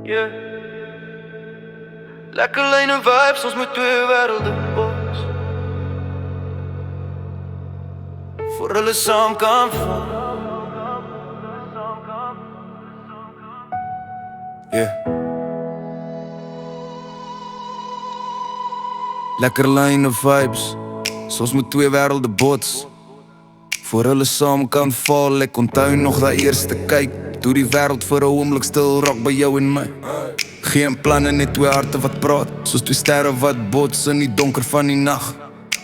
Yeah. Lekker lijne vibes, ons moet twee werelden bots. Voor hulle saam kan val. Yeah. Lekker lijne vibes, soos moet twee werelden bots. Voor hulle saam kan val. Ek onthou nog dat eerste kyk, toe die wêreld vir 'n oomblik stil raak by jou en my. Geen planne, net twee harte wat praat, soos twee sterre wat bots in die donker van die nag.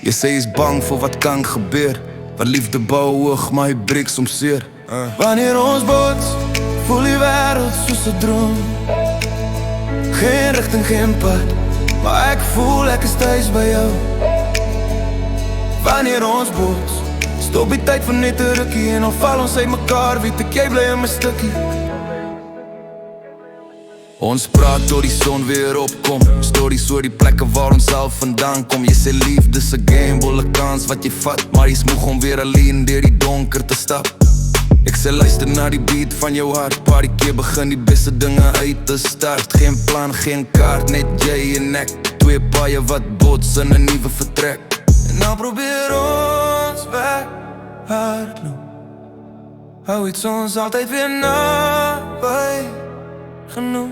Jy sê jy's bang vir wat kan gebeur, want liefde bou hoog, maar hy breek soms seer. Wanneer ons bots, voel die wêreld soos 'n droom. Geen rigting, geen pad, maar ek voel ek is thuis by jou. Wanneer ons bots, stop die tyd van net 'n rukkie, en al val ons uit mekaar, weet ek jy bly in my stukkie. Ons praat tot die son weer opkom, stories oor die plekke waar ons al vandaan kom. Jy sê liefde's 'n gamble, 'n kans wat jy vat, maar jy's moeg om weer alleen deur die donker te stap. Ek sê luister na die beat van jou hart, party keer begin die beste dinge uit te start. Geen plan, geen kaart, net jy en ek, twee paaie wat bots in 'n nuwe vertrek. En nou probeer ons weg hardloop, hou iets ons altyd weer naby genoeg.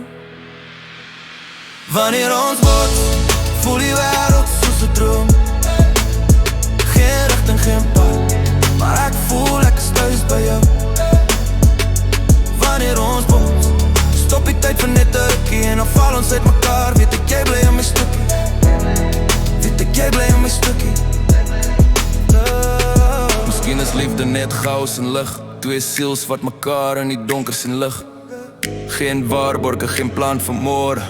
Wanneer ons bots, voel die wêreld soos 'n droom. Geen rigting, geen pad, maar ek voel ek is thuis by jou. Wanneer ons bots, stop die tyd van net 'n rukkie, en al val ons uit mekaar, weet ek jy bly in my stukkie. Weet ek jy bly in my stukkie. Miskien is liefde net chaos en lig, twee siels wat mekaar in die donker sien lig. Geen waarborge, geen plan vir môre,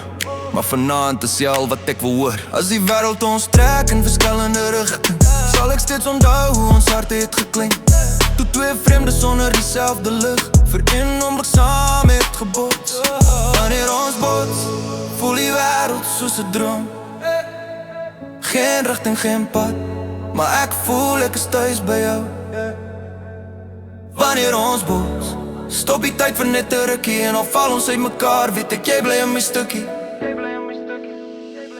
maar vanaand is jy al wat ek wil hoor. As die wêreld ons trek in verskillende rigtings, sal ek steeds onthou hoe ons harte het geklink. Toe twee vreemdes onder dieselfde lig, vir een oomblik saam het gebots. Wanneer ons bots, voel die wêreld soos 'n droom. Geen rigting, geen pad, maar ek voel ek is thuis by jou. Wanneer ons bots, stop die tyd vir net 'n rukkie, en al val ons uit mekaar, weet ek jy bly in my stukkie.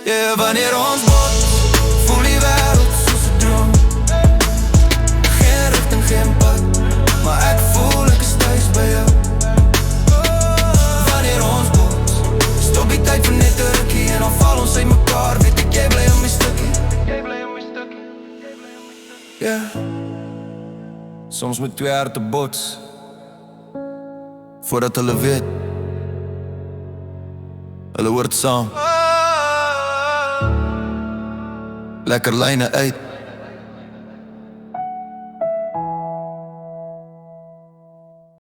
Yeah, wanneer ons bots, voel die wêreld soos 'n droom. Geen rigting, geen pad, maar ek voel ek is thuis by jou. Wanneer ons bots, stop die tyd vir net 'n rukkie, en al val ons uit mekaar, weet ek jy bly in my stukkie. Yeah. Soms moet twee harte bots, voordat hulle weet, hulle hoort saam. Lekker lijne uit.